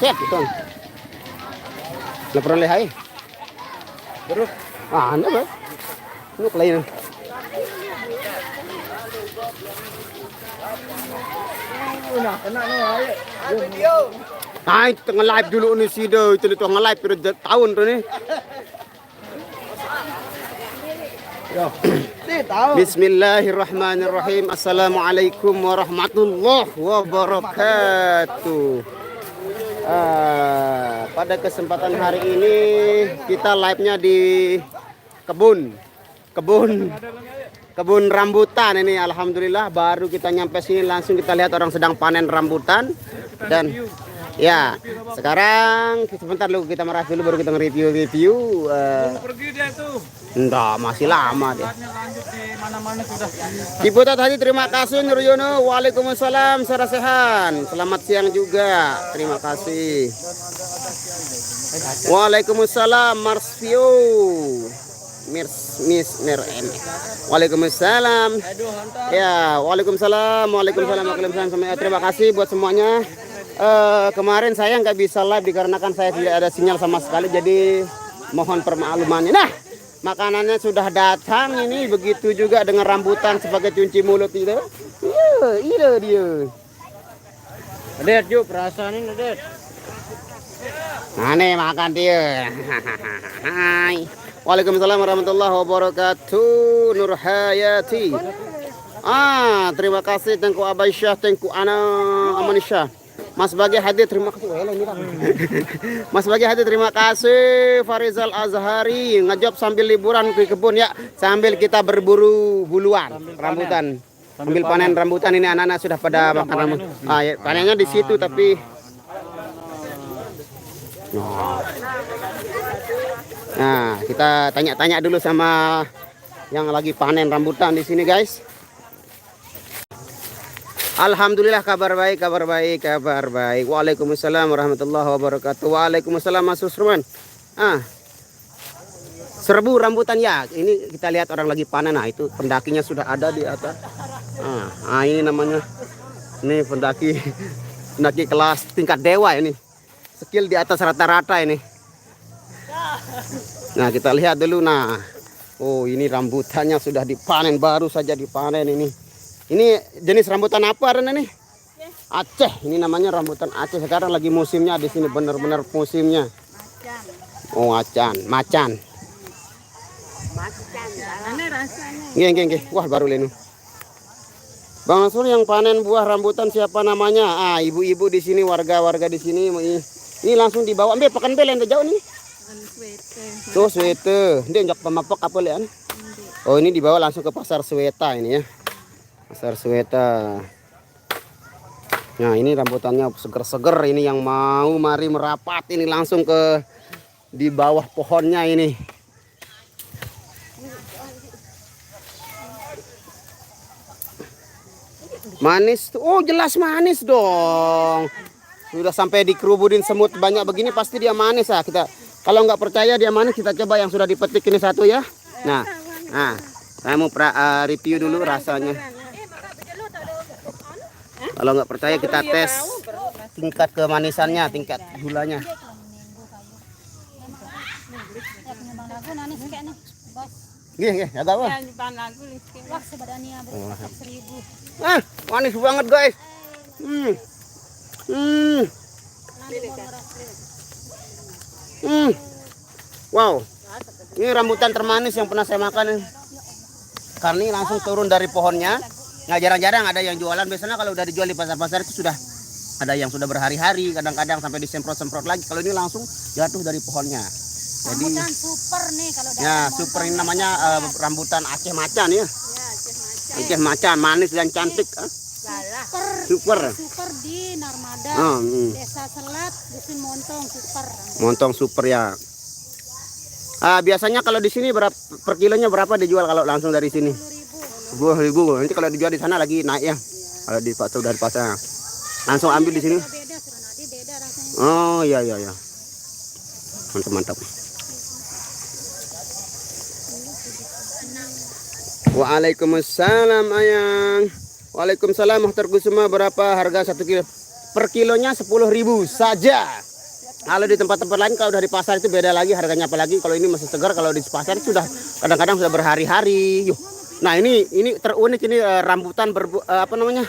Ket itu. Lapor lehai. Terus Ano ba? Ano lain? kena nih ayo. Ay, tengah live dulu nih si Do. Itu tengah live pero tahun tuh nih. Yo. Tahu. Bismillahirrahmanirrahim. Assalamualaikum warahmatullahi wabarakatuh. Pada kesempatan hari ini kita live-nya di kebun rambutan ini. Alhamdulillah baru kita nyampe sini langsung kita lihat orang sedang panen rambutan. Dan ya sekarang sebentar dulu kita merah dulu baru kita nge-review. Pergi dia tuh. Enggak, masih lama deh. Lanjut di mana-mana sudah. Ibu Tati terima kasih Nuryono. Waalaikumsalam Sarasehan. Selamat siang juga. Terima kasih. Waalaikumsalam Marsvio. Waalaikumsalam. Ya, waalaikumsalam. Terima kasih buat semuanya. Kemarin saya nggak bisa live dikarenakan saya tidak ada sinyal sama sekali, jadi mohon permaklumannya. Nah, makanannya sudah datang ini, begitu juga dengan rambutan sebagai kunci mulut itu. Iya dia. Adet yuk perasaannya adet. Nah nih makan dia. Hai. Waalaikumsalam warahmatullahi wabarakatuh. Nur Hayati. Terima kasih Tengku Abaisyah, Tengku Ana Amanisha. Mas Bagi hadir, terima kasih. Mas Bagi hadir, terima kasih. Farizal Azhari ngejop sambil liburan ke kebun ya, sambil kita berburu buluan rambutan. Sambil panen rambutan ini anak-anak sudah pada makan rambutan. Ya, panennya di situ tapi nah, kita tanya-tanya dulu sama yang lagi panen rambutan di sini, guys. Alhamdulillah kabar baik. Waalaikumsalam warahmatullahi wabarakatuh. Waalaikumsalam Mas Susruman. Serbu rambutan ya. Ini kita lihat orang lagi panen. Nah, itu pendakinya sudah ada di atas. Ini namanya. Ini pendaki kelas tingkat dewa ini. Skill di atas rata-rata ini. Nah, kita lihat dulu. Nah, oh ini rambutannya sudah dipanen, baru saja dipanen ini. Ini jenis rambutan apa Ren ini? Aceh. Ini namanya rambutan Aceh. Sekarang lagi musimnya di sini, benar-benar musimnya. Oh, macan. Geng. Wah, baru lenu. Bang Nasur yang panen buah rambutan siapa namanya? Ibu-ibu di sini, warga-warga di sini. Ini langsung dibawa. Ambil pakan belen jauh nih. Tuh Sweta. Dia njak pemapak apa lian? Oh, ini dibawa langsung ke pasar Sweta ini ya. Pasar Sweta. Nah, ini rambutannya seger-seger ini, yang mau mari merapat ini langsung ke di bawah pohonnya ini. Manis tuh. Oh, jelas manis dong. Sudah sampai dikerubudin semut banyak begini pasti dia manis ya. Kita kalau nggak percaya dia manis, kita coba yang sudah dipetik ini satu ya. Nah, saya mau review dulu rasanya. Kalau nggak percaya kita tes tingkat kemanisannya, tingkat gulanya. Gih, agak apa? Manis banget guys. Wow, ini rambutan termanis yang pernah saya makan. Karena ini langsung turun dari pohonnya. Nggak jarang-jarang ada yang jualan. Biasanya kalau udah dijual di pasar-pasar itu sudah ada yang sudah berhari-hari, kadang-kadang sampai disemprot-semprot lagi. Kalau ini langsung jatuh dari pohonnya. Jadi rambutan super nih kalau ya super, ini namanya rambutan Aceh Macan ya. Aceh Macan manis dan cantik. Super di Narmada, Desa Selat, Dusun Montong super. Montong super ya. Biasanya kalau di sini berapa per kilonya, berapa dijual kalau langsung dari sini? 10.000. Nanti kalau dijual di sana lagi naik ya. Kalau di pasar udah di pasar. Langsung ambil di sini. Oh iya. Mantap. Waalaikumsalam Ayang. Waalaikumsalam Muhtar Kusuma. Berapa harga 1 kilo? Per kilonya 10.000 saja. Kalau di tempat-tempat lain kalau udah di pasar itu beda lagi harganya, apalagi kalau ini masih segar. Kalau di pasar itu sudah kadang-kadang sudah berhari-hari. Yuh. Nah ini terunik ini rambutan apa namanya?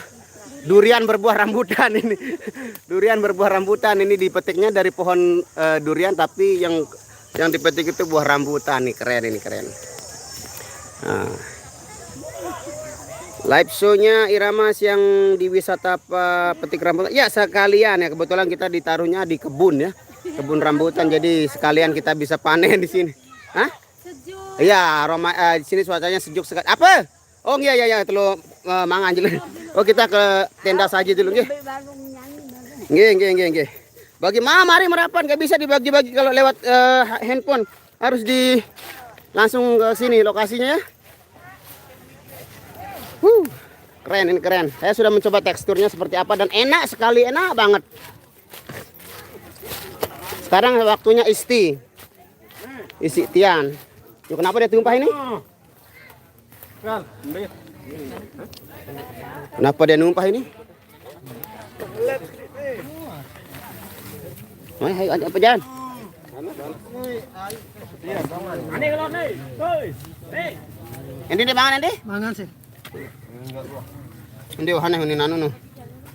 Durian berbuah rambutan ini. Durian berbuah rambutan ini dipetiknya dari pohon durian, tapi yang dipetik itu buah rambutan nih, keren ini keren. Nah. Live show-nya Irama yang di wisata petik rambutan. Ya sekalian ya, kebetulan kita ditaruhnya di kebun ya, kebun rambutan. Jadi sekalian kita bisa panen di sini. Hah? Sejuk. Iya, di sini cuacanya sejuk sekali. Apa? Oh iya telu mangan dulu. Oh kita ke tenda saja dulu nggih. Nggih. Bagaimana mari merapat, nggak bisa dibagi-bagi kalau lewat handphone. Harus langsung ke sini lokasinya ya. Keren ini keren. Saya sudah mencoba teksturnya seperti apa dan enak sekali, enak banget. Sekarang waktunya isi tian. Yuk, kenapa dia tumpah ini? Kenapa dia numpah ini? Hai, apa jalan? Ini di mangan nanti? Mangan sih. Hindi wahana ini nanu no.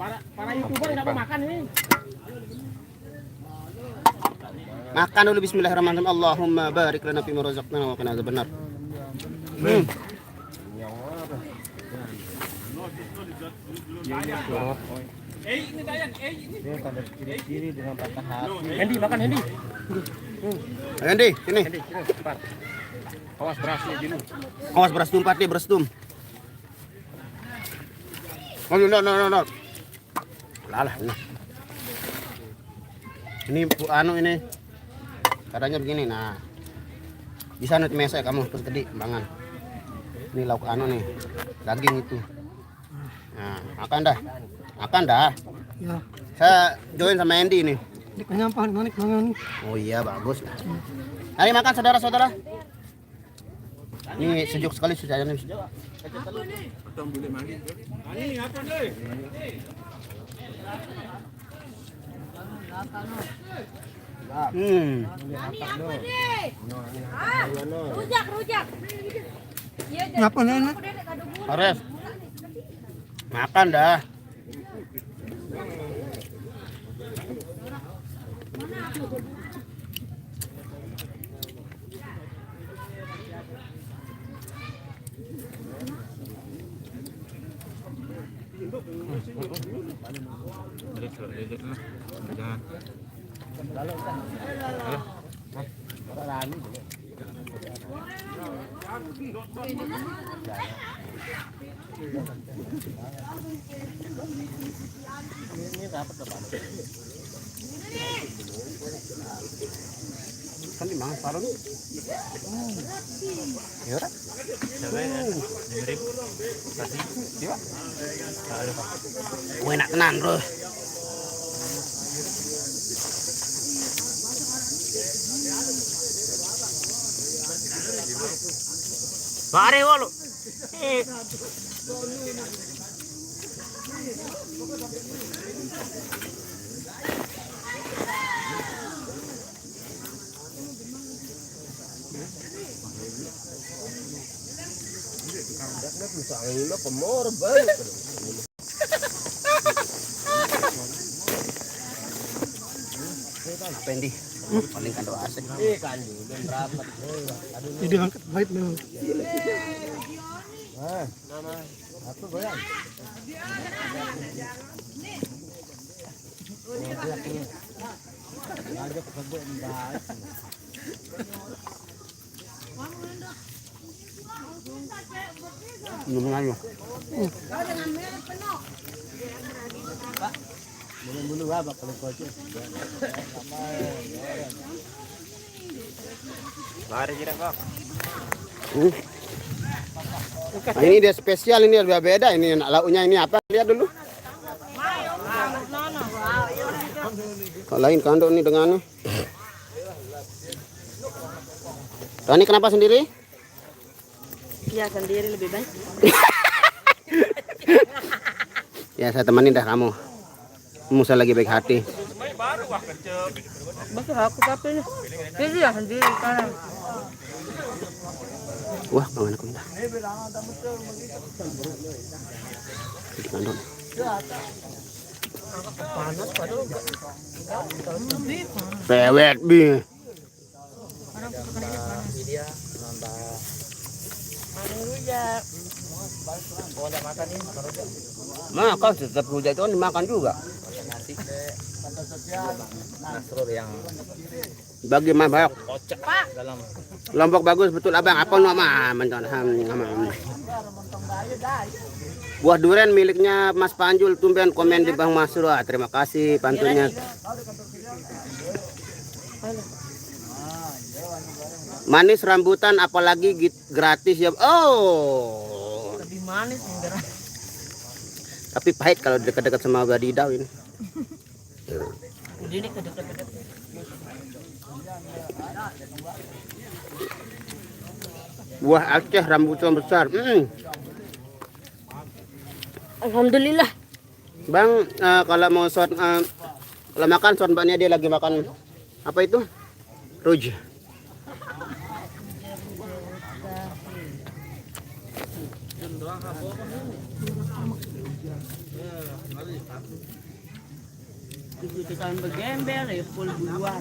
Para YouTuber enggak mau makan ini. Makan dulu bismillahirrahmanirrahim. Allahumma barik lana fima razaqtana wa qina adzabannar. Ini Dayan, ini. Dia tanda kiri dengan patah hati. Hendi makan Hendi. Hendi, sini. Hendi, cepat. Awas berasnya dulu. Awas beras tumpah dia, beras tum. Oh, no. Lalah ini. Ini ini. Katanya begini, nah. Bisa nanti mesa kamu terus gede bangan. Ini lauk nih. Daging itu. Nah, makan dah. Ya. Saya join sama Andy ini. Kenyampahan mangan. Oh iya, bagus. Mari makan saudara-saudara. Ini sejuk sekali suasananya. Rujak. Ngapa nenek? Harus. Makan dah. Kan di mana parang? Ya udah. Enak tenan, Bro. Mari walu. Pendi, paling kando asik. Jadi angkat baik memang. Ngomong Bulu apa kalau kocok? Lari kira kok. Nah, ini dia spesial, ini udah beda ini lauknya ini apa? Lihat dulu. Kalau lain kandung ini dengannya. Rani kenapa sendiri? Ya sendiri lebih baik. Ya saya temanin dah kamu. Musa lagi baik hati. baru wah kecep. Basta aku kapil. Pili ya sendiri sekarang. Wah, kawan aku minta. Di kandung. Panas padahal enggak. Pewet bi. Makan tetap rujak itu kan dimakan juga. Bagi mah banyak. Lombok bagus betul abang. Apa nama menton buah durian miliknya Mas Panjul, tumben komen di Bang Mas Surah. Terima kasih pantunnya. Manis rambutan apalagi gratis ya. Oh. Lebih manis enggak. Tapi pahit kalau dekat-dekat sama Badidau ini. Ini kedekat-dekat. Buah Aceh rambutan besar. Alhamdulillah. Bang, kalau mau kalau makan mbaknya dia lagi makan apa itu? Ruj. Itu kan bergembel ya full buruan.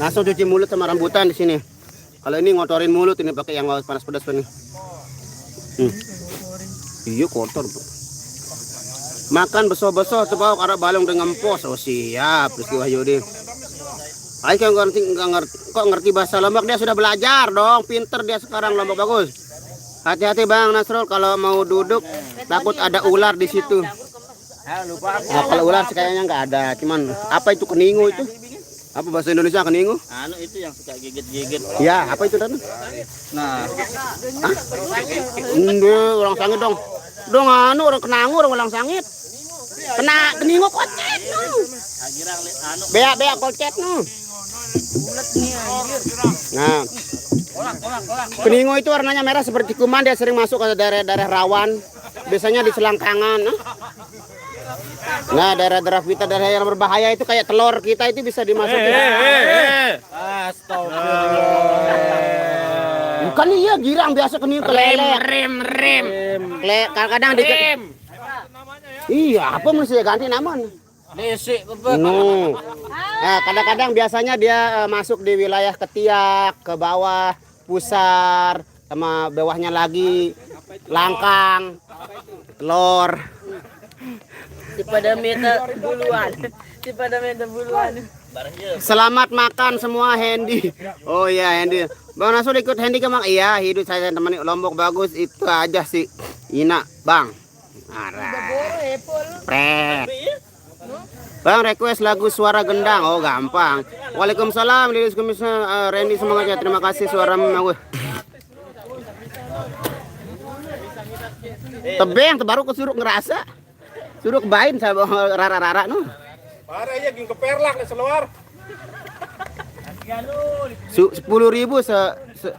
Langsung cuci mulut sama rambutan di sini. Kalau ini ngotorin mulut ini pakai yang panas pedas ini. Iya kotor. Makan beso-beso tuh bau karena balong dengan pos. Oh siap, Rizky Wahyudi. Ayo kok ngerti bahasa Lombok, dia sudah belajar dong, pinter dia sekarang Lombok bagus. Hati-hati Bang Nasrul kalau mau duduk takut ada ular di situ. Nah, kalau ular sih kayaknya nggak ada, cuman apa itu keningu itu? Apa bahasa Indonesia keningu? Anu itu yang suka gigit-gigit. Ya, apa itu dan? Nah, Orang sangit dong. Dong anu orang kenangu orang ulang sangit. Kena keningu kocet nu. Bea kocet nu. Nah. Keningu itu warnanya merah seperti kuman, dia sering masuk ke daerah-daerah rawan. Biasanya di selangkangan. Nah, daerah-daerah kita daerah yang berbahaya itu kayak telur kita itu bisa dimasukin. astagfirullah. Bukan iya girang biasa kening kelele. Rem. Kadang-kadang di Iya, apa mesti ganti nama? Desik No. Nah, kadang-kadang biasanya dia masuk di wilayah Ketiak, ke bawah, Pusar, sama bawahnya lagi Langkang, Telur. Pada meter buluan. Selamat makan semua Hendy. Oh iya Hendy. Bang Nasrul ikut Hendy ke Bang? Iya, hidup saya temani Lombok bagus itu aja sih. Ina, Bang. Pret. Bang request lagu Suara Gendang. Oh gampang. Waalaikumsalam Lilis Komisioner Randy semangat ya. Terima kasih suara gue. Tebeng baru kesuruh ngerasa. Suruh kebain saya rara-rara no. Parah ya ging keperlak nih seluar. 10.000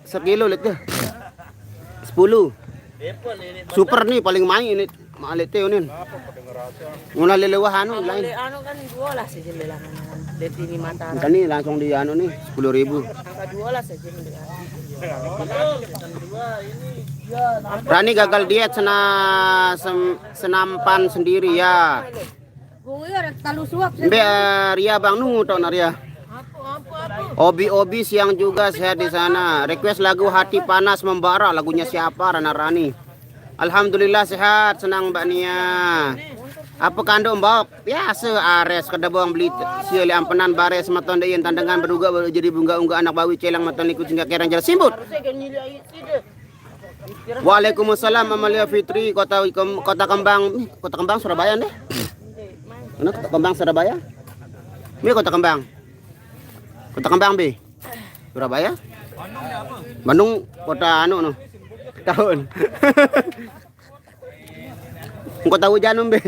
sekilo lihat deh. 10. Super nih paling main ini. Malit teh nih. Mula lelewahan anu lain. Anu kan 12 saja lelangan. Lihat ini Mataram. Kan nih langsung di anu nih 10.000. Angka 12 saja Rani gagal diet senampan sendiri ya. Mbe Ria Bang nunggu tau Ria. Obi siang juga sehat di sana. Request lagu Hati Panas Membara, lagunya siapa? Rana Rani. Alhamdulillah sehat, senang Mbak Nia. Apa kandung Mbok? Biasa ares kada buang beli siali ampenan bare sematon deyen tandangan berduga jadi bunga-unga anak bawi celang maton ikut singga kerang jalan simbut. Waalaikumsalam Amalia Fitri Kota Kembang Surabaya deh. Mana Kota Kembang Surabaya? Ini Kota Kembang. Kota Kembang B. Surabaya? Bandung kota anu no. Tahun. Kota hujan Be.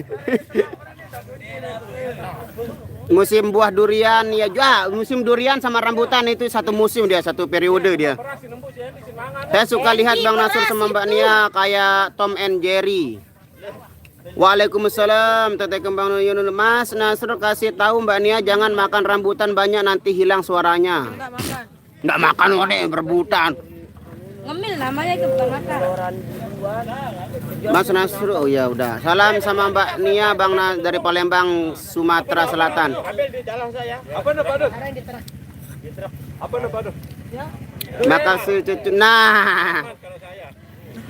Musim buah durian ya juga. Musim durian sama rambutan itu satu musim dia, satu periode dia. Saya suka lihat Bang Nasrul sama Mbak Nia kayak Tom and Jerry. Waalaikumsalam. Teteh Kembang Yunus. Mas Nasrul kasih tahu Mbak Nia jangan makan rambutan banyak nanti hilang suaranya. Enggak makan. Nggak makan waduh rebutan. Ngemil namanya itu bukan makan. Mas Nasrul, oh ya udah. Salam sama Mbak Nia Bang dari Palembang, Sumatera Selatan. Ambil di dalam saya. Apa nih Pak Dut? Apa nih Pak Dut? Makasih cucu. Nah,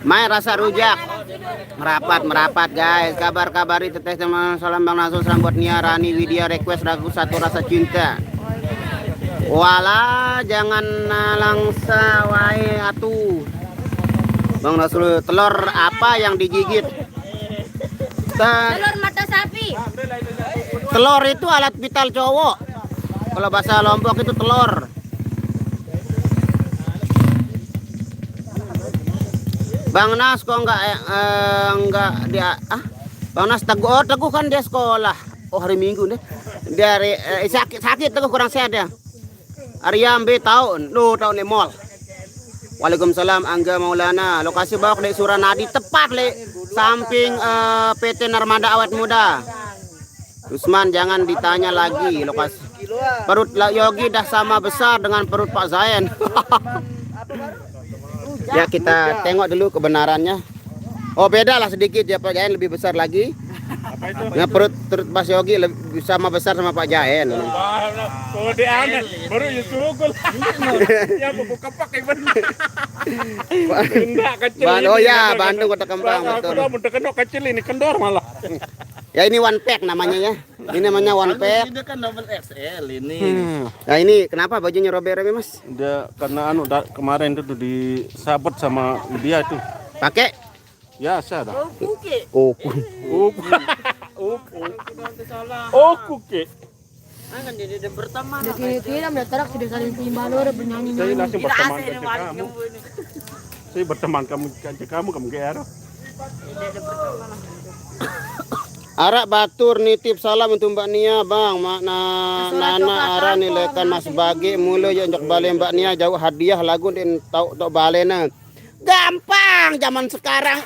main rasa rujak. Merapat guys. Kabar-kabari teteh sama salam Bang Nasrul, salam buat Nia Rani Widya request lagu Satu Rasa Cinta. Wala jangan langsa wae atuh. Bang Nasrul, telur apa yang digigit? Telur mata sapi. Telur itu alat vital cowok. Kalau bahasa Lombok itu telur. Bang Nas kok enggak dia Bang Nas Teguh kan dia sekolah. Oh hari Minggu deh. Dari sakit Teguh kurang sehat ya. Aryam B tahun di mall. Waalaikumsalam Angga Maulana. Lokasi bawah di Suranadi tepat le samping PT Narmada Awet Muda. Usman jangan ditanya lagi lokasi. Perut Yogi dah sama besar dengan perut Pak Zain. Ya kita tengok dulu kebenarannya. Oh beda lah sedikit ya Pak Zain lebih besar lagi. Apa itu? Nah, perut Mas Yogi lebih sama besar sama Pak Jahen. Oh di aneh baru Yusukul. Ya buka pakai benar. Enggak kecil. Oh ya Bandung Kota Kembang betul. Kalau mudah kendor kecil ini kendor malah. Ya ini one pack namanya ya. Ini namanya one pack. Ini kan double XL ini. Nah ini kenapa bajunya robek-robek Mas? Dia karena kemarin itu disabet sama dia itu. Pakai? Ya saya dah. Oh. Kuke. Kan dia berteman. Kira-kira terak sudah saling timbal orang bernyanyi. Saya langsung berteman dengan kamu. Saya berteman kamu GR. Arak Batur nitip salam untuk Mbak Nia Bang. Nana Ara nilekan Mas Bagi mulu ya njok bale Mbak Nia jauh hadiah lagu din tau tok balena. Gampang zaman sekarang.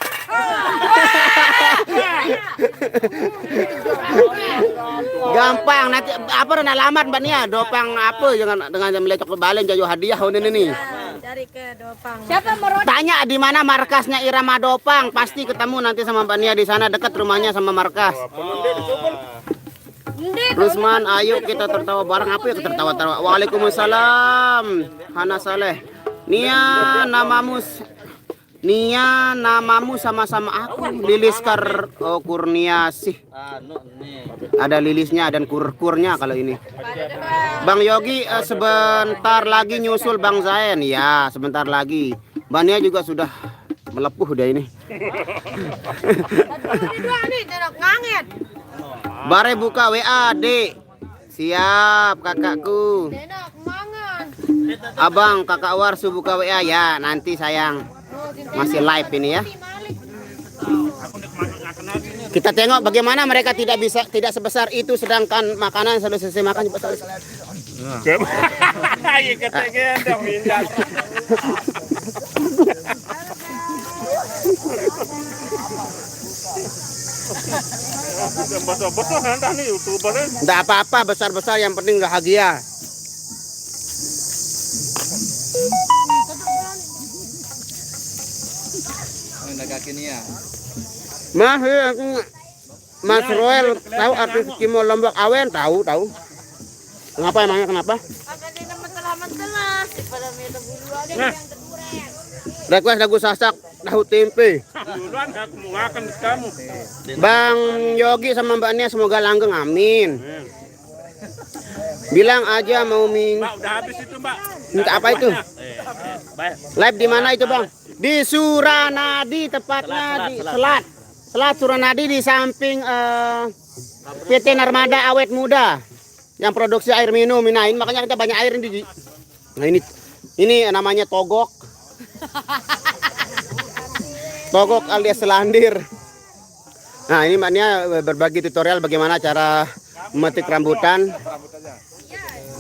Gampang nanti apa alamat Mbak Nia dopang apa jangan dengan melecok balen jauh hadiah ini. Cari ke Dopang. Siapa merot? Tanya di mana markasnya Irama Dopang, pasti ketemu nanti sama Mbak Nia di sana dekat rumahnya sama markas. Rusman, ayo kita tertawa bareng apa ya tertawa-tawa. Waalaikumsalam. Hana Saleh. Nia namamu sama-sama aku. Lilis Kurniasih. Ada lilisnya dan kurnya kalau ini. Bang Yogi sebentar lagi nyusul Bang Zain. Ya, sebentar lagi. Bannya juga sudah melepuh udah ini. Bare buka WA, Dek. Siap, kakakku. Abang, kakak Warsu buka WA ya, nanti sayang. Masih live ini ya. Kita tengok bagaimana mereka tidak sebesar itu sedangkan makanan sudah selesai makan besar. Tidak apa-apa besar-besar yang penting bahagia. Mas Roel tahu artis Kimo Lombok Awen tahu. Kenapa emangnya kenapa? Request lagu Sasak tahu tempe. Duluan aku mau makan kamu. Bang Yogi sama Mbak Nia semoga langgeng amin. Bilang aja mau Mbak udah habis itu Mbak. Minta apa itu? Live di mana itu Bang? Di Suranadi tepatnya di Selat Suranadi di samping PT Narmada Awet Muda yang produksi air minum minain makanya kita banyak air ini. Nah ini namanya togok. Togok alias selandir. Nah ini Mbak Nia berbagi tutorial bagaimana cara memetik rambutan.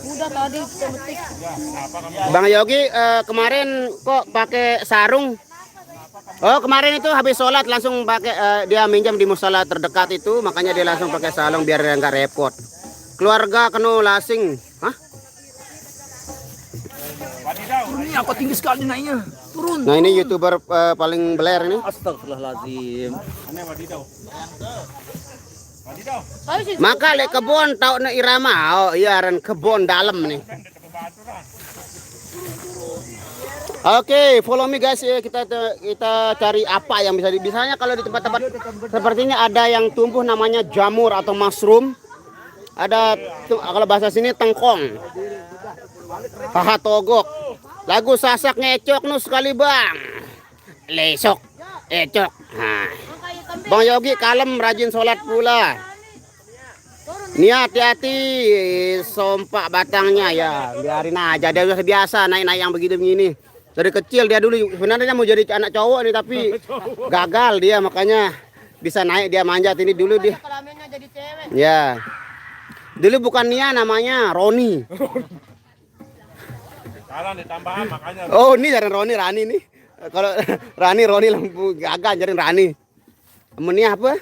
Udah tadi metik. Bang Yogi kemarin kok pakai sarung? Oh, kemarin itu habis sholat langsung pakai dia minjam di musola terdekat itu, makanya dia langsung pakai salong biar nggak repot. Keluarga kenu lasing. Hah? Ini apa tinggi sekali naiknya? Turun. Nah, ini YouTuber paling beler ini. Astagfirullahaladzim. Maka lek kebon tau na irama. Oh iya ren kebon dalam nih. Oke, follow me guys ya. Kita cari apa yang bisa misalnya kalau di tempat-tempat seperti ini ada yang tumbuh namanya jamur atau mushroom. Ada kalau bahasa sini tengkong. Paha togok. Lagu sasak ngecok nu sekali bang. Lesok ecok. Nah. Bang Yogi kalem rajin sholat pula. Nih hati-hati sompak batangnya ya. Biarin aja dia udah biasa naik-naik yang begini-begini. Dari kecil dia dulu sebenarnya mau jadi anak cowok nih tapi gagal dia makanya bisa naik dia manjat ini dulu dia. Ya. Dulu bukan Nia namanya Roni. Salah ditambahan makanya. Oh ini jalan Rani nih. Kalau Roni lampu gagal jaring Rani. Nia apa?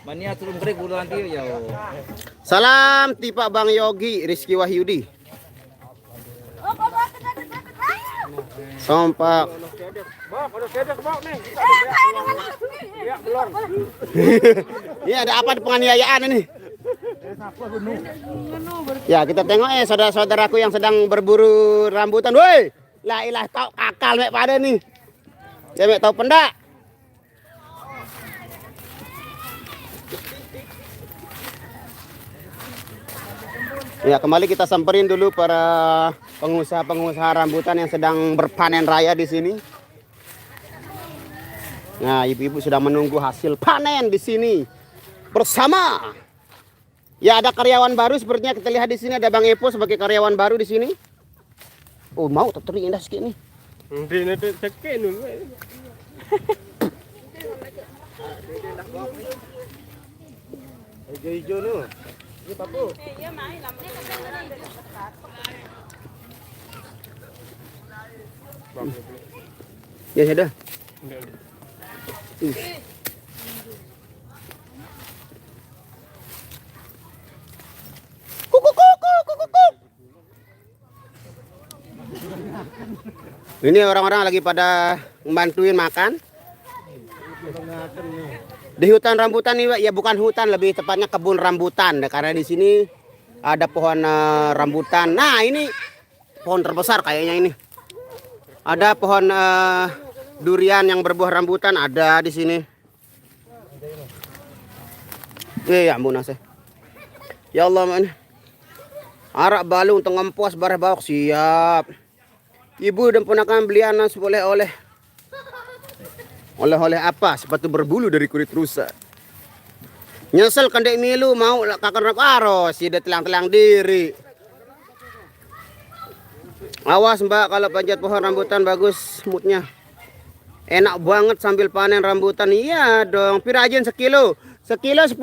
Mania turun kering udah nanti ya. Salam tipe Bang Yogi Rizky Wahyudi. Sompak. Ini ada apa di penganiayaan ini? Ya kita tengok saudara-saudaraku yang sedang berburu rambutan. Woi, la ilah tau kakal mek pada nih. Ya mek tau pendak. Ya kembali kita samperin dulu para pengusaha-pengusaha rambutan yang sedang berpanen raya di sini. Nah, ibu-ibu sudah menunggu hasil panen di sini bersama. Ya ada karyawan baru sepertinya kita lihat di sini ada Bang Epo sebagai karyawan baru di sini. Oh mau teteri indah sekali nih. Ini tuh cekin dulu. Hijau-hijau nu. Ini papu. Ya sudah. Ini orang-orang lagi pada membantuin makan. Di hutan rambutan ini, ya bukan hutan, lebih tepatnya kebun rambutan. Karena di sini ada pohon rambutan. Nah ini pohon terbesar kayaknya ini. Ada pohon durian yang berbuah rambutan ada di sini. Ya ampun nase. Ya Allah man. Arak balu untuk ngempos bareh bawak siap. Ibu dan ponakan belian oleh-oleh. Oleh-oleh apa? Sepatu berbulu dari kulit rusa. Nyesel kan dek milu mau kakak aros, dia telang-telang diri. Awas mbak kalau panjat pohon rambutan bagus moodnya. Enak banget sambil panen rambutan. Iya dong, pirajin sekilo. Sekilo 10.000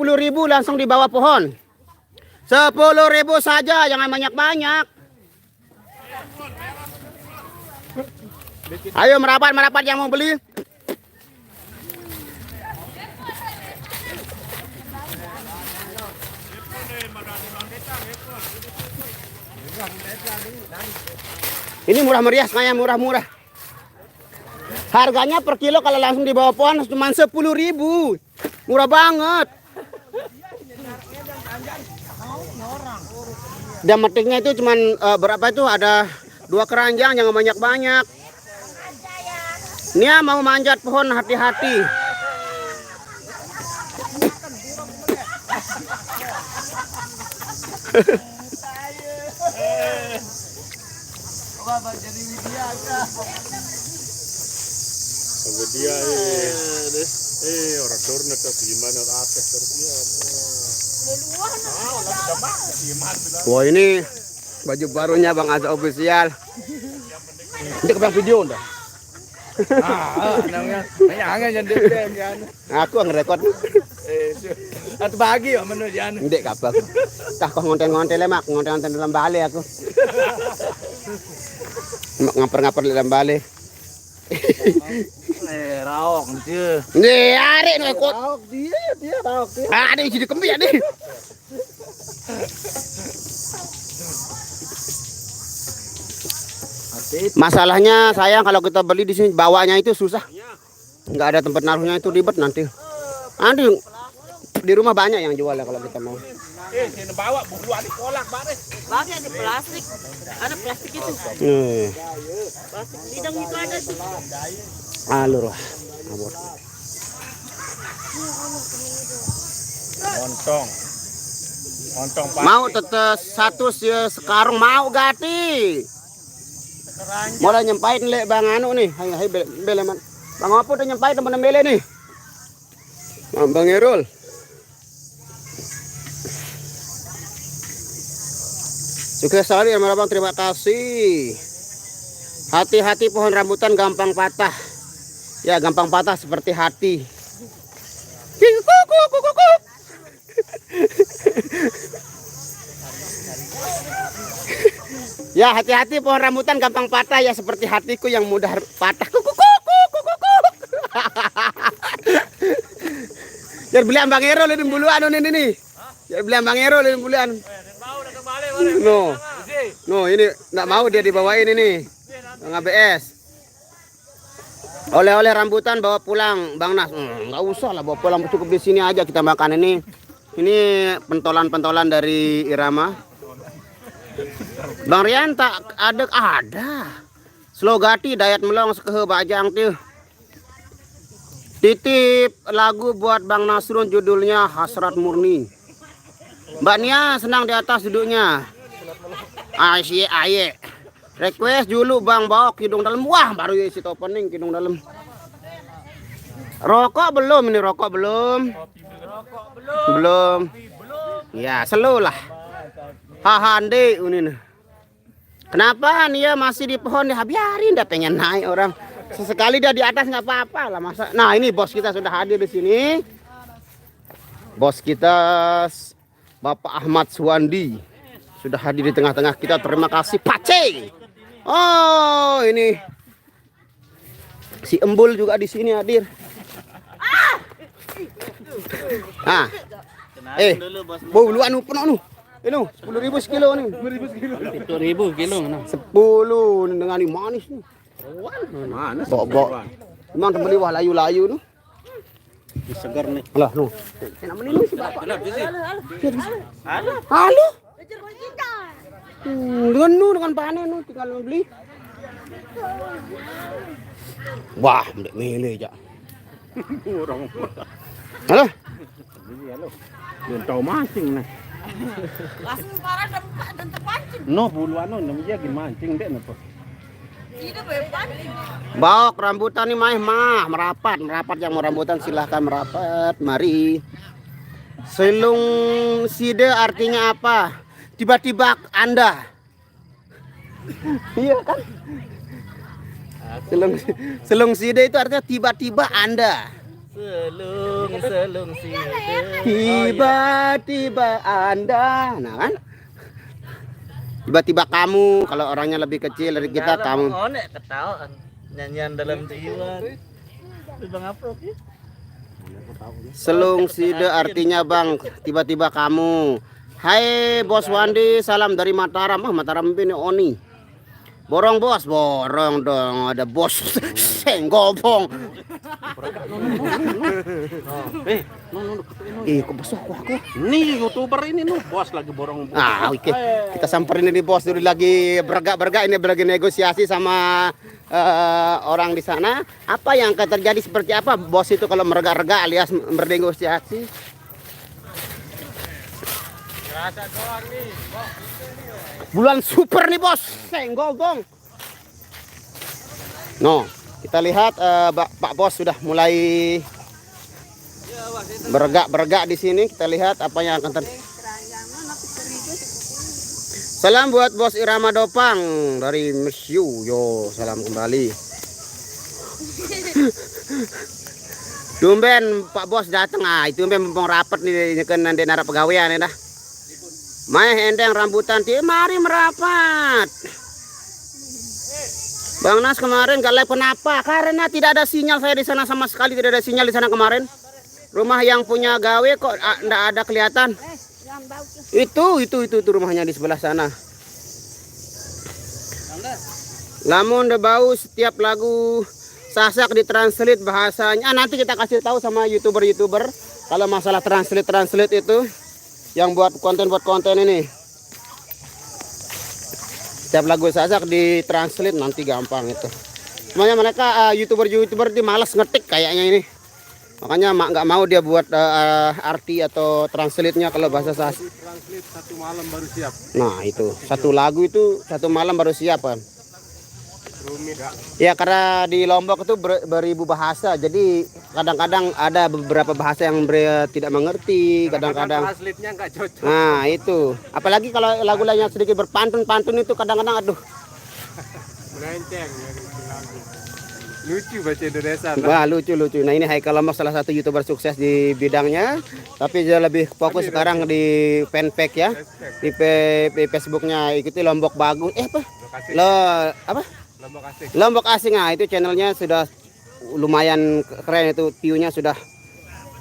langsung di bawah pohon. 10.000 saja, jangan banyak-banyak. Ayo merapat yang mau beli. Ini murah meriah, sekalian murah-murah. Harganya per kilo kalau langsung di bawah pohon cuma 10.000. Murah banget. Dan metiknya itu cuma berapa itu ada 2 keranjang, jangan banyak-banyak. Nia mau manjat pohon hati-hati. Dia orang turun ke gimana atas terus dia. Wah ini baju barunya Bang Asa official. Ini ke video dah. Aku ngerekod. Atau bagi ya menurut Jan. Ndek kabar. Tah kok ngonten-ngonten lemak, ngonten-ngonten dalam bale aku. Ngaper-ngaper dalam bale. Raok dia. Nih, arek nih kok. Raok dia raok dia. Ada isi di kembi nih. Masalahnya sayang kalau kita beli di sini bawanya itu susah. Nggak ada tempat naruhnya, itu ribet nanti. Nanti di rumah banyak yang jual ya kalau kita mau. Sini bawa buku adik kolak baris. Pakai ada plastik. Ada plastik itu. Plastik bidang itu ada tuh. Alur lah. Abor. Montong. Montong Pak. Mau tetes satu sekarang mau gati. Mulai nyempain le Bang anu nih. Hai beleman. Bang apa udah nyempain teman bele nih? Bang Erul. Sukses selalu ya Bang, terima kasih. Hati-hati pohon rambutan gampang patah. Ya gampang patah seperti hati. Ya hati-hati pohon rambutan gampang patah ya seperti hatiku yang mudah patah. Biar beli Bang Erol ini buluan ini nih. Biar beli Bang Erol ini buluan. No, ini nggak mau dia dibawain ini. Bang ABS. Oleh-oleh rambutan bawa pulang, Bang Nas. Nggak usah lah bawa pulang, cukup di sini aja kita makan ini. Ini pentolan-pentolan dari Irama. Bang Rian tak ada. Slogati dayat melong sekehe bajang tuh. Titip lagu buat Bang Nasrun judulnya Hasrat Murni. Mbak Nia senang di atas duduknya. Aye. Request dulu Bang bawa kidung dalam. Wah baru isi opening kidung dalam. Rokok belum ini rokok belum. Belum. Ya slow lah. Hahande ini. Kenapa Nia masih di pohon ya biarin dah pengen naik orang. Sesekali dia di atas nggak apa-apa lah masa. Nah ini bos kita sudah hadir di sini. Bos kita Bapak Ahmad Suwandi sudah hadir di tengah-tengah kita. Terima kasih Pace. Oh ini si Embul juga di sini hadir. Ah, buluan penuh nih. Ini 10.000 sekilo nih. 10.000 kilo mana? 10 dengan ini manis nih. Mana? Bok. Memang terbeli wah layu-layu tuh. Segar nih. Alah, no. Kenapa ini si Bapak? Halo. Dengan panen nu tinggal beli. Wah, mendek mele aja. Orang. Halo. Halo. Belum tahu mancing nih. Langsung parah dan terpancing. No buluan no namanya mancing dek napa. Tidak berpancing. Bawa rambutan nih mah merapat yang mau rambutan silahkan merapat. Mari. Selung side artinya apa? Tiba-tiba Anda. Iya kan? Selung side itu artinya tiba-tiba Anda. Selung side. Tiba-tiba Anda. Nah kan? Tiba-tiba kamu, kalau orangnya lebih kecil dari kita kamu. Onek ketahuan nyanyian dalam jiwa. Bang Afro ya. Selung side artinya Bang, tiba-tiba kamu. Hai Bos Wandi, salam dari Mataram. Mataram ini Oni. Borong bos, borong dong. Ada bos senggobong. Kok besok aku? Nih YouTuber ini nu bos lagi borong. Oke. Kita samperin ini bos dulu lagi bergak-bergak ini lagi negosiasi sama orang di sana. Apa yang akan terjadi seperti apa? Bos itu kalau merga-rega alias bernegosiasi. Bulan super nih bos, senggobong. No, kita lihat Pak Bos sudah mulai bergak di sini. Kita lihat apa yang akan terjadi. Salam buat Bos Irama Dopang dari Mesyu. Yo, salam kembali. Tumben Pak Bos datang. Itu mumpung rapat nih kan nanti narap pegawaian ya dah. Mai endeng rambutan ti mari merapat. Bang Nas kemarin gak live kenapa? Karena tidak ada sinyal saya di sana sama sekali, tidak ada sinyal di sana kemarin. Rumah yang punya gawe kok enggak ada kelihatan. Yang bau tuh. Itu rumahnya di sebelah sana. Lamun udah bau setiap lagu Sasak ditranslate bahasanya. Nanti kita kasih tahu sama YouTuber kalau masalah translate itu yang buat konten ini. Setiap lagu Sasak ditranslate nanti gampang itu. Semuanya mereka YouTuber itu malas ngetik kayaknya ini. Makanya nggak mau dia buat arti atau translate-nya kalau bahasa Sasak. Translate 1 malam baru siap. Nah itu satu lagu itu 1 malam baru siap kan. Rumit ya. Ya karena di Lombok itu beribu bahasa, jadi kadang-kadang ada beberapa bahasa yang tidak mengerti, kadang-kadang. Translate-nya nggak cocok. Nah itu, apalagi kalau lagu-lagunya sedikit berpantun-pantun itu kadang-kadang aduh. Melenceng ya lagu. Lucu bahasa Indonesia. Wah lucu. Nah ini Haikal Lombok salah satu YouTuber sukses di bidangnya, tapi dia lebih fokus sekarang di fanpage ya, di Facebooknya ikuti Lombok Bagus. Apa? Lombok Asing. Nah itu channelnya sudah lumayan keren itu, view-nya sudah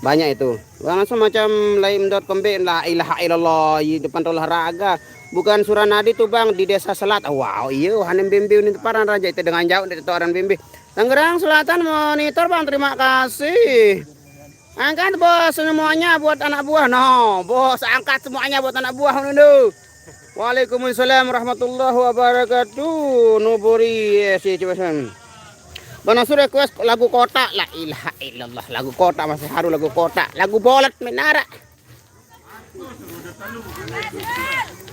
banyak itu. Langsung macam laim.com la ilaha illallah di depan olahraga. Bukan Suranadi tuh Bang, di Desa Selat. Wow, iya Hanem Bimbi ini paran raja itu dengan jauh dari Toran Bimbi. Tangerang Selatan monitor Bang, terima kasih. Angkat bos semuanya buat anak buah. No, bos angkat semuanya buat anak buah dulu. Waalaikumsalam warahmatullahi wabarakatuh. Nuburi si Cibasan. Bang Nasur request lagu kota. La ilaha illallah, lagu kota masih haru lagu kota. Lagu bolet menara.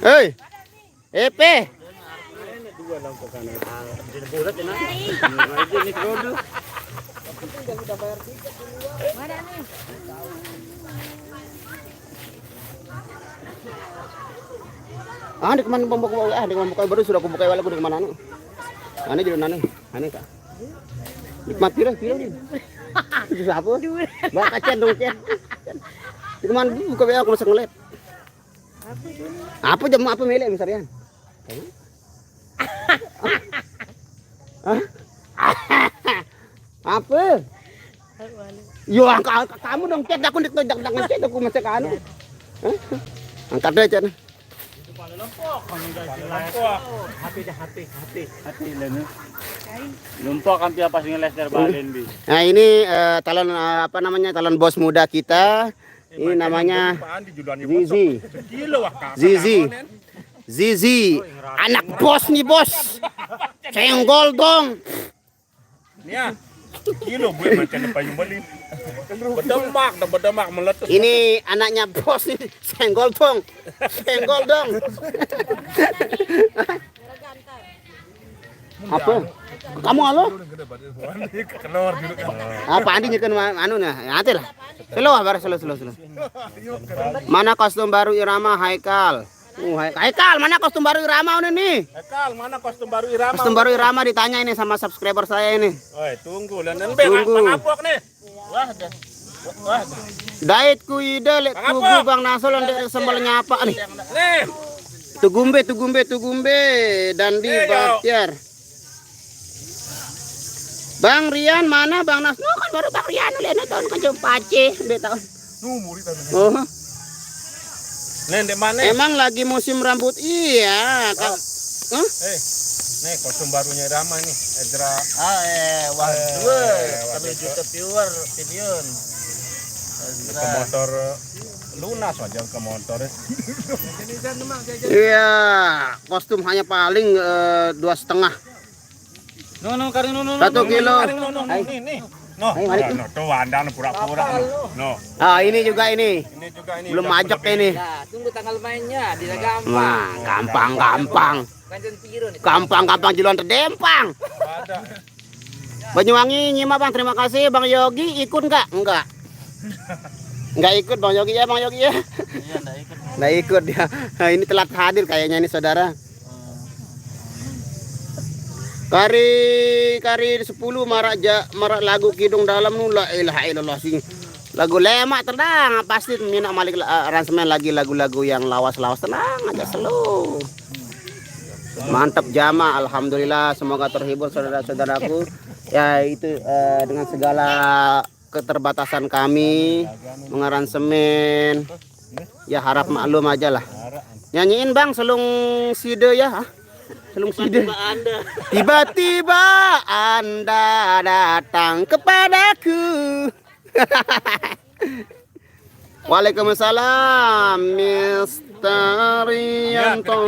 Hei. Epe. Di kemana pembuka di pembuka baru sudah pembuka wala di kemana anu. Ane jadi nane, ane kak. Nikmat pira ini. Itu siapa? Mbak kacen dong cen. Di kemana buka WA aku masih ngeliat. Apa jam apa milih misalnya? Apa? Yo kamu dong cen, aku ditojak cen aku masih kanu. Angkat deh cen. Hati lene. Numpuk kan tiap pas ngelester balen bi. Nah ini calon apa namanya, calon bos muda kita. Ini namanya Zizi. Anak bos nih bos. Senggol dong. Nih kilo gue macam payung beli. Berdemak meletus. Ini anaknya bos nih, senggol dong. Apa? Kamu halo? Keluar dulu kan. Apa Andi nyekan anu nah, nanti lah. Slow. Mana kostum baru Irama Haikal? Haikal, mana kostum baru Irama nih? Haikal, mana kostum baru Irama? Kostum baru Irama ditanya ini sama subscriber saya ini. Oi, tunggu lan Tunggu. nih. Wah. Dait kuida lek tugu Bang Nasol ndek sembel nyapa nih. Nih. Tugumbe dan di Bahtiar. Bang Rian mana Bang Nas? Kan baru Bang Rian lihat tahun kan pace de tahun. Oh. Nih mana? Emang lagi musim rambut iya. Nih kostum barunya Irama nih. Ezra. Kami juta viewer videon. Ke motor lunas aja ke motor. Iya, kostum hanya paling 2,5. No, 1 kilo. Nih. No, tuh Wanda pura-pura. No. Ini juga ini. Belum majok ini. Nah, tunggu tanggal mainnya, tidak gampang. Nah, gampang. Gampang jalan terdempang. Ada. Banyuwangi nyimak Bang, terima kasih. Bang Yogi ikut enggak? Enggak ikut Bang Yogi ya. Iya, Enggak ikut dia. Nah, ini telat hadir kayaknya ini saudara. Kari 10 marak lagu kidung dalam nu la ilaha illallah sing. Lagu lemak tenang pasti minat malik aransemen lagi lagu-lagu yang lawas-lawas tenang aja slow. Mantap jamaah, alhamdulillah. Semoga terhibur saudara-saudaraku. Ya itu dengan segala keterbatasan kami mengaransemen. Ya harap maklum aja lah. Nyanyiin bang selung side ya. Selung side. Tiba-tiba Anda datang kepadaku. Waalaikumsalam Mister Rianto.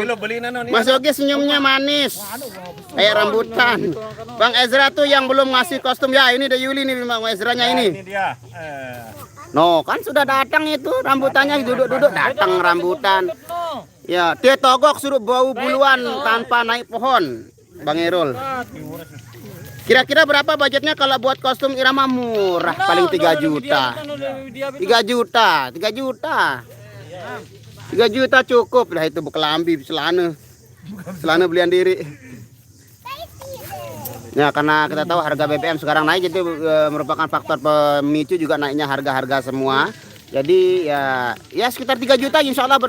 Mas Yogi senyumnya manis kayak rambutan. Bang Ezra tuh yang belum ngasih kostum ya, ini deh Yuli nih Bang Ezranya ini. Ini dia. No kan sudah datang itu rambutannya, duduk-duduk datang rambutan. Ya dia togok suruh bau buluan tanpa naik pohon Bang Erol. Kira-kira berapa budgetnya kalau buat kostum Irama? Murah, paling 3 juta. 3 juta, 3 juta. 3 juta cukup lah itu kelambi, celana. Celana belian diri. Ya karena kita tahu harga BBM sekarang naik, itu merupakan faktor pemicu juga naiknya harga-harga semua. Jadi ya sekitar 3 juta insya Allah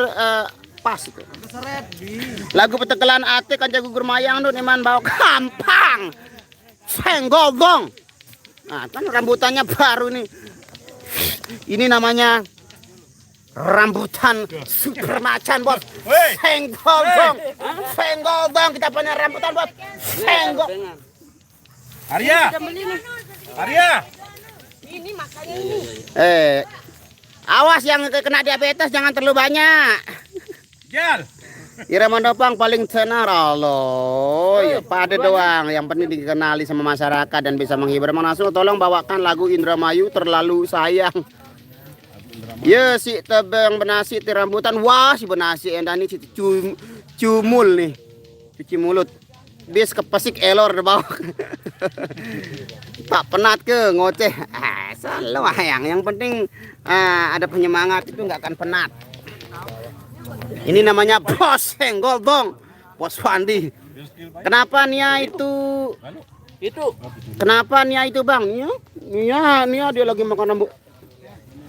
pas itu. Lagu petekelan ate kan jago gurmayang tuh iman bawa gampang. Senggol dong. Nah kan rambutannya baru nih. Ini namanya rambutan super macan bos. Senggol dong. Senggol dong, kita punya rambutan bos. Senggol. Arya. Arya. Ini makanya ini. Awas yang kena diabetes jangan terlalu banyak. Jal. Irama Dopang paling tenar Allah. Ya pada doang yang penting dikenali sama masyarakat dan bisa menghibur. Mang Nasrul tolong bawakan lagu Indramayu Terlalu Sayang. Ya si tebeng benasi ti rambutan. Wah si benasi endani si cumul nih. Cuci mulut. Bis kepesik elor di bawah. Tak penat ke ngoceh. Selalu yang penting ada penyemangat itu nggak akan penat. Ini namanya bos senggol dong, bos Fandi. Kenapa Nia itu? Kenapa Nia itu bang? Nia dia lagi makan rambut.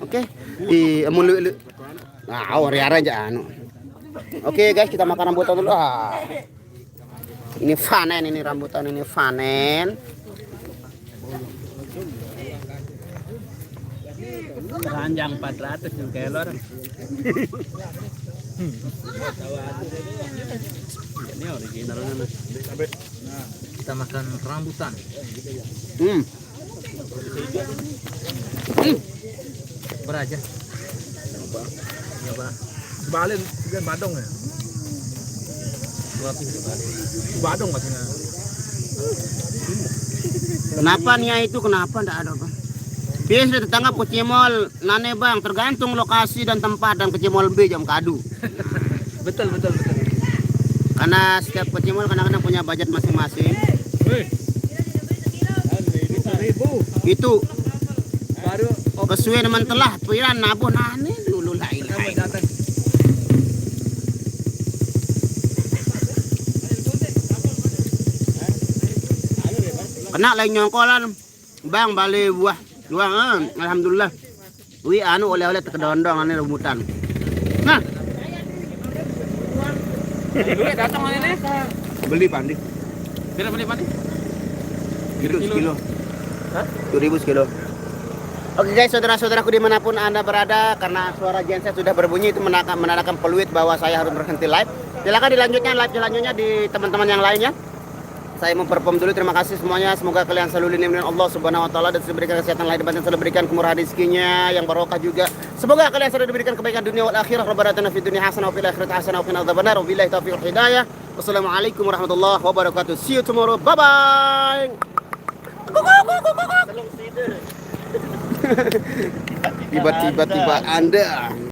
Oke, di mulu. Nah, hari-hari aja anu. Oke guys, kita makan rambutan dulu. Ini panen, ini rambutan ini panen. Keranjang 400 yang kelor. Ini originalnya. Kita makan rambutan. Beraja. Coba. Balin dengan badong ya. Badong maksudnya. Kenapa Nia itu kenapa ndak ada bang? Biasa tetangga kecimol nane bang, tergantung lokasi dan tempat dan kecimol B jam kadu. Betul. Karena setiap kecimol kadang-kadang punya budget masing-masing. Itu baru kesuai teman telah piran nabuh nane dulu lain. Kena lain nyongkolan bang balik buah luang alhamdulillah. Wi anu oleh-oleh terkedondong ane rambutan. Nah. datang mana ini? Beli Pandi. Bila beli Pandi? Gitu sekilo. Hah? 7.000 sekilo. Oke guys, saudara-saudaraku dimanapun anda berada, karena suara genset sudah berbunyi itu menandakan peluit bahwa saya harus berhenti live. Silakan dilanjutkan live selanjutnya di teman-teman yang lainnya. Saya memperform dulu, terima kasih semuanya. Semoga kalian selalu dilindungi oleh Allah Subhanahu wa taala dan diberikan kesehatan lahir dan batin, selalu diberikan kemurahan rezekinya yang barokah juga. Semoga kalian selalu diberikan kebaikan dunia wal akhirah. Rabbana atina fid dunya hasanah wa fil akhirati hasanah wa qina adzabannar. Wabillahi taufiq wal hidayah. Wassalamualaikum warahmatullahi wabarakatuh. See you tomorrow. Bye bye. Tiba-tiba Anda